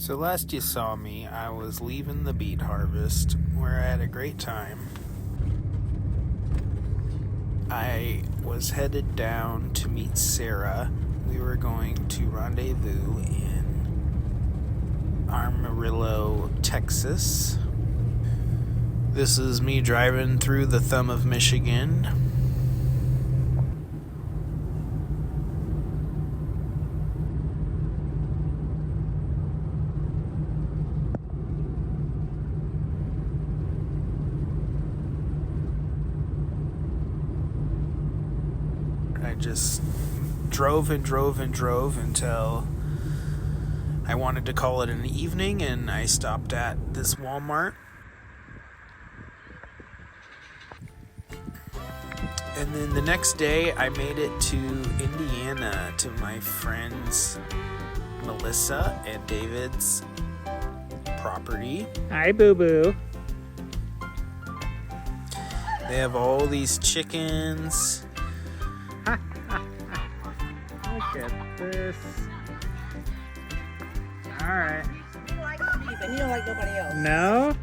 So last you saw me, I was leaving the beet harvest, where I had a great time. I was headed down to meet Sarah. We were going to rendezvous in Amarillo, Texas. This is me driving through the thumb of Michigan. I just drove until I wanted to call it an evening, and I stopped at this Walmart. And then the next day I made it to Indiana to my friends Melissa and David's property. Hi, boo-boo. They have all these chickens. Look at this. Alright. You like me, but you don't like nobody else. No?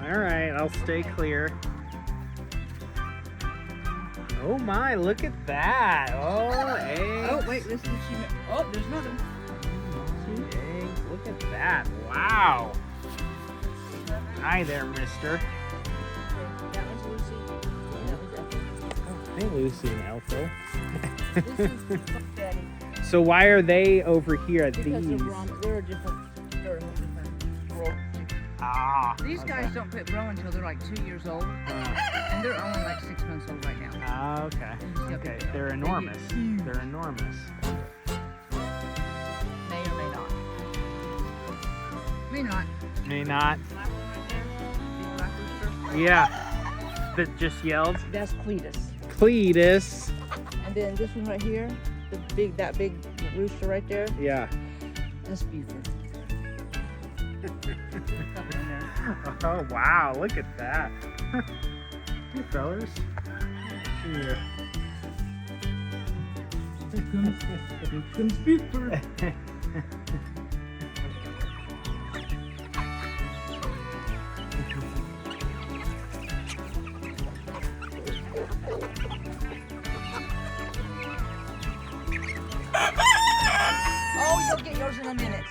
Alright, I'll stay clear. Oh my, look at that. Oh, eggs. Oh, wait, listen. Oh, there's nothing. Eggs. Look at that. Wow. Hi there, mister. That one's Lucy. That one's Ethel. Hey, Lucy and Ethel. This is Daddy. So why are they over here at Because these? they're a different roll. Ah. These guys don't quit growing until they're like 2 years old. And they're only like 6 months old right now. Ah, okay. Okay, they're enormous. They're enormous. May or may not. May not. May not. Black one right there. Big black rooster. Yeah. That just yelled. That's Cletus. Cletus. And then this one right here, that big rooster right there, Yeah. that's Buford. Oh wow, look at that. Hey fellas. Here. Here comes Buford. Oh, you'll get yours in a minute.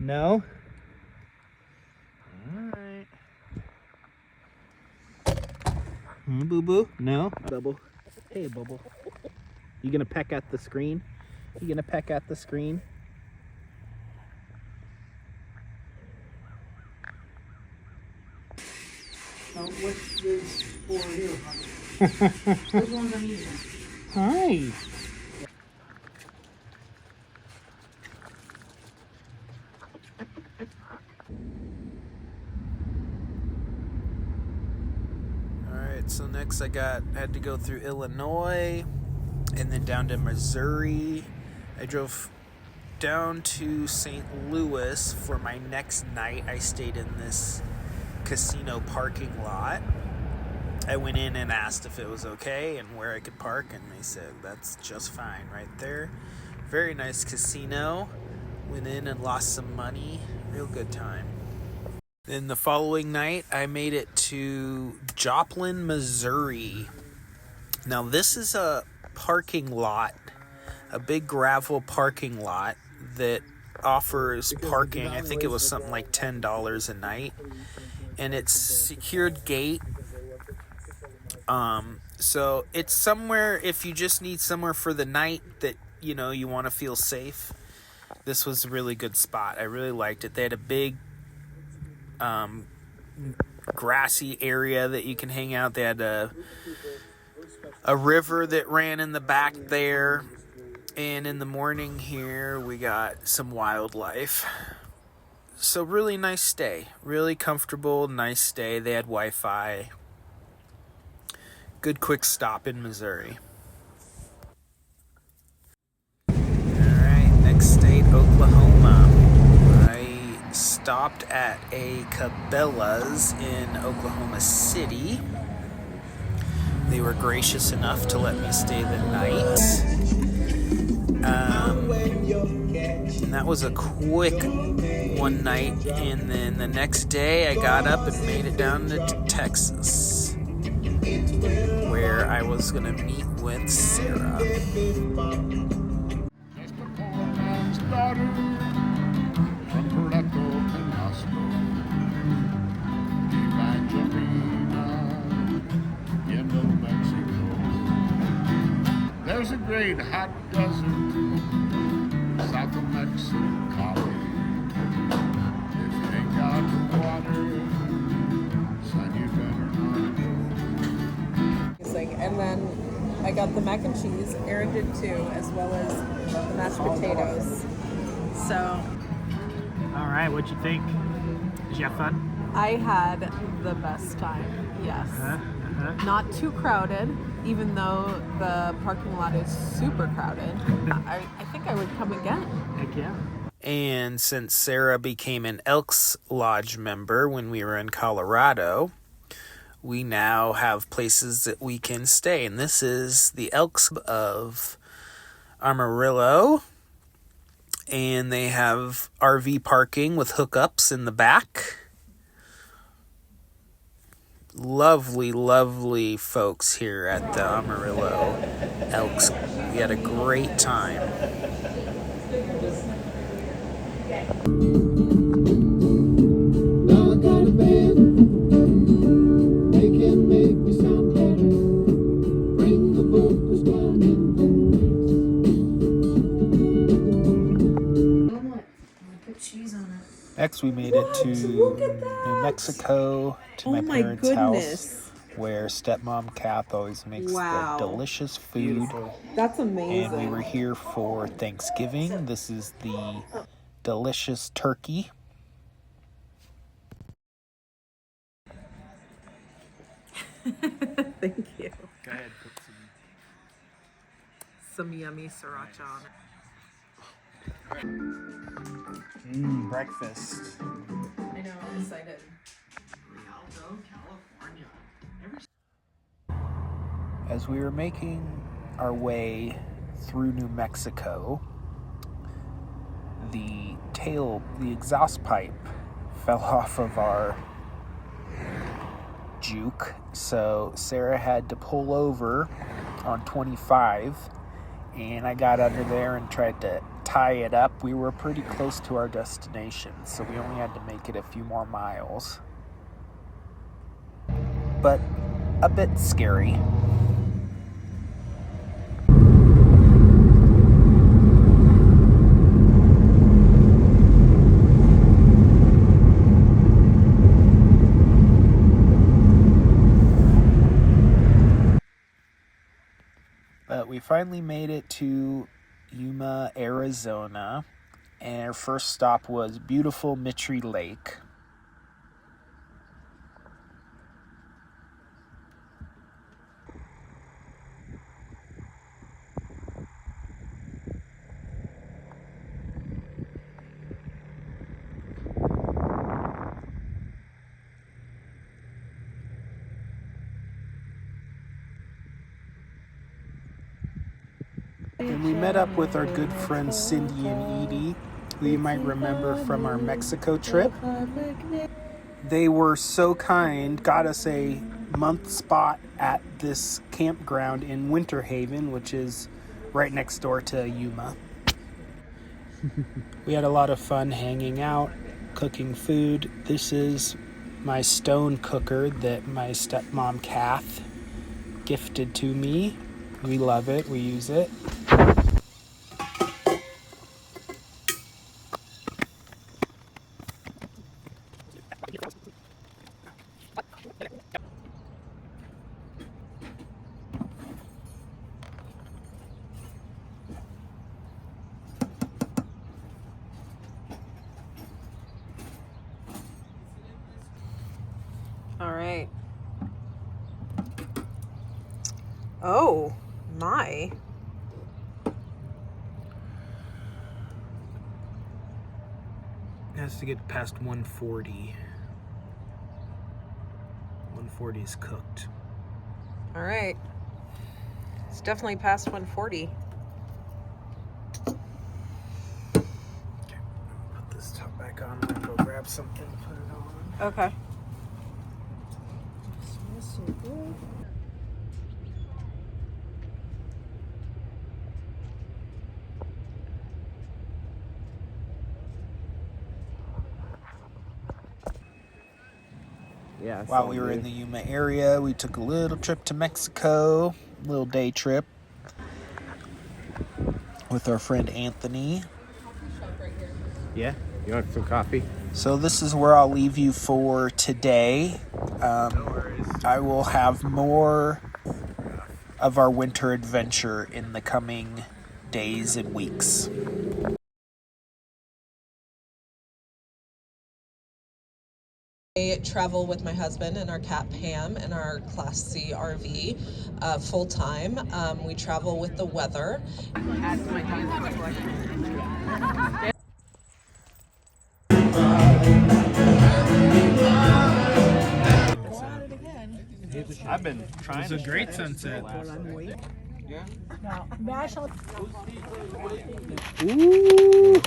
No? Alright. Boo boo? No? Bubble. Hey Bubble. You gonna peck at the screen? You gonna peck at the screen? What's this for here, honey? Those ones I'm using. Hi. Alright, so next I had to go through Illinois and then down to Missouri. I drove down to St. Louis for my next night. I stayed in this casino parking lot. I went in and asked if it was okay and where I could park, and they said that's just fine right there. Very nice casino. Went in and lost some money. Real good time. Then the following night, I made it to Joplin, Missouri. Now this is a parking lot, a big gravel parking lot that offers parking. I think it was something like $10 a night, and it's secured gate. So it's somewhere, if you just need somewhere for the night that you want to feel safe, this was a really good spot. I really liked it. They had a big grassy area that you can hang out. They had a river that ran in the back there. And in the morning here, we got some wildlife. So really nice stay. Really comfortable, nice stay. They had Wi-Fi. Good quick stop in Missouri. Alright, next state, Oklahoma. I stopped at a Cabela's in Oklahoma City. They were gracious enough to let me stay the night. And that was a quick one night, and then the next day I got up and made it down to Texas, where I was going to meet with Sarah. There's a great hot desert south of Mexico. If you ain't got the water, son, you better not go. And then I got the mac and cheese. Aaron did too, as well as the mashed potatoes. So All right, what'd you think? Did you have fun? I had the best time. Yes. Not too crowded, even though the parking lot is super crowded. I think I would come again. Heck yeah. And since Sarah became an Elks Lodge member when we were in Colorado, we now have places that we can stay. And this is the Elks of Amarillo. And they have RV parking with hookups in the back. Lovely, lovely folks here at the Amarillo Elks. We had a great time. Now I got a band. They can make me sound better. Bring the vocals down in the Next, we made it to New Mexico, to my parents' house, where stepmom Kath always makes the delicious food. That's amazing. And we were here for Thanksgiving. This is the delicious turkey. Thank you. Go ahead, put Some yummy sriracha on it. breakfast. I know, I'm excited. As we were making our way through New Mexico, the exhaust pipe fell off of our Juke, so Sarah had to pull over on 25, and I got under there and tried to tie it up. We were pretty close to our destination, so we only had to make it a few more miles. But a bit scary. But we finally made it to Yuma, Arizona, and our first stop was beautiful Mitri Lake. And we met up with our good friends Cindy and Edie, who you might remember from our Mexico trip. They were so kind, got us a month spot at this campground in Winter Haven, which is right next door to Yuma. We had a lot of fun hanging out, cooking food. This is my stone cooker that my stepmom Kath gifted to me. We love it. We use it. All right. Oh, my. It has to get past 140. 140 is cooked. All right. It's definitely past 140. Okay, put this top back on. I'm gonna go grab something to put it on. Okay. Smells so good. Yeah. While we were in the Yuma area, we took a little trip to Mexico, little day trip with our friend Anthony. Yeah. You want some coffee? So this is where I'll leave you for today. I will have more of our winter adventure in the coming days and weeks. I travel with my husband and our cat Pam in our Class C RV full time. We travel with the weather. Add to my jeans collection. I've been trying. It's a great sunset. Ooh.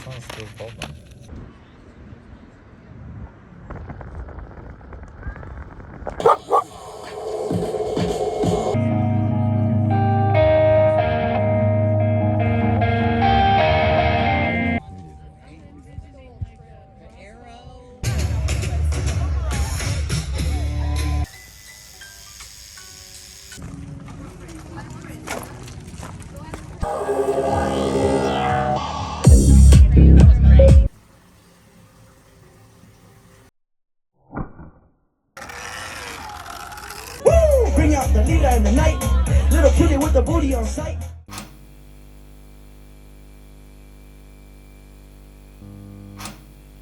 Bring out the leader in the night. Little kitty with the booty on sight.